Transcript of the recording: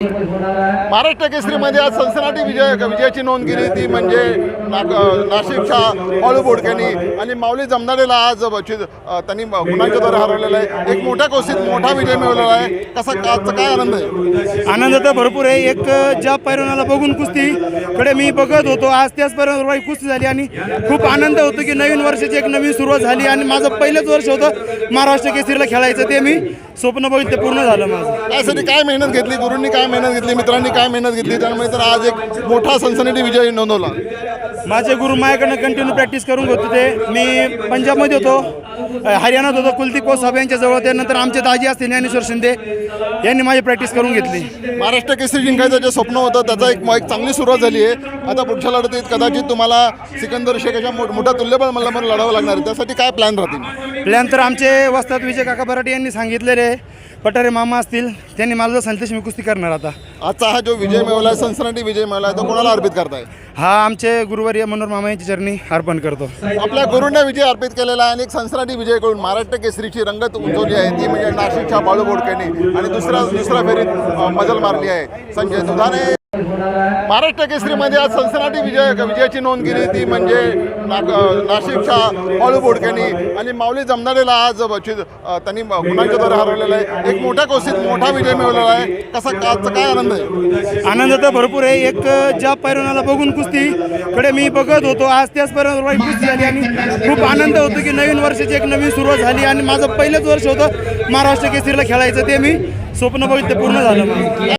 महाराष्ट्र केसरीमध्ये आज सनसनाटी विजयाची नोंद केली ती म्हणजे नाशिकच्या बाळू बोडकेनी आणि माऊली जमनाडेला आज त्यांनी गुणांच्याद्वारे हरवलेला आहे। एक मोठ्या कुस्तीत मोठा विजय मिळवलेला आहे। कसा काय आनंद आहे? आनंद तर भरपूर आहे। एक ज्या पैलवानाला बघून कुस्तीकडे मी बघत होतो, आज त्याच पैलवानावर कुस्ती झाली आणि खूप आनंद होतो की नवीन वर्षाची एक नवीन सुरुवात झाली आणि माझं पहिलंच वर्ष होतं महाराष्ट्र केसरीला खेळायचं, ते मी स्वप्न बघितलं पूर्ण झालं माझं। यासाठी काय मेहनत घेतली, गुरूंनी काय मेहनत घेतली, मित्रांनी काय मेहनत घेतली, त्यामुळे तर आज एक मोठा सनसनाटी विजय नोंदवला। माझे गुरु माझ्याकडनं कंटिन्यू प्रॅक्टिस करून होते ते। मी पंजाबमध्ये होतो, हरियाणात होतो, कुलदीप साहेब यांच्या जवळ, त्यानंतर आमचे दाजी असते ज्ञानेश्वर शिंदे यांनी माझी प्रॅक्टिस करून घेतली। महाराष्ट्र केसरी जिंकायचं जे स्वप्न होतं त्याचा एक चांगली सुरुवात झाली आहे। आता पुढच्या लढतीत कदाचित तुम्हाला सिकंदर शेखच्या मोठ्या तुल्यबळ मल्लावर लढावं लागणार आहे, त्यासाठी काय प्लॅन राहतील? प्लॅन तर आमचे वस्ताद विजय काका बराटे यांनी सांगितलेले आहे, पठारे मामा असतील त्यांनी मला जर सांगितलं मी कुस्ती करणार। आता आजचा हा जो विजय मिळवला आहे, सनसनाटी विजय मिळवला आहे, तो कोणाला अर्पित करताय? हा आमचे गुरुवर्य मनोहर मामा यांच्या चरणी अर्पण करतो। आपल्या गुरूंना विजय अर्पित केलेला आहे आणि एक सनसनाटी विजय करून महाराष्ट्र केसरीची रंगत उंचवली आहे ती म्हणजे नाशिकच्या बाळू बोडकेनी आणि दुसऱ्या फेरीत मजल मारली आहे संजय दुधाने। महाराष्ट्र केसरीमध्ये आज सनसनाटी विजयाची नोंद केली ती म्हणजे नाशिकच्या बाळू बोडकेनी आणि माऊली जमनाडेला आज त्यांनी गुणांच्याद्वारे हरवलेला आहे। एक मोठ्या कुस्तीत मोठा विजय मिळवलेला आहे। कसा काय आनंद आहे? आनंद तर भरपूर आहे। एक ज्या पैलवानाला बघून कुस्तीकडे मी बघत होतो, आज त्याच पैलवानावर कुस्ती झाली आणि खूप आनंद होतो की नवीन वर्षाची एक नवीन सुरुवात झाली आणि माझं पहिलंच वर्ष होतं महाराष्ट्र केसरीला खेळायचं, ते मी स्वप्न बघितलं पूर्ण झालं माझं।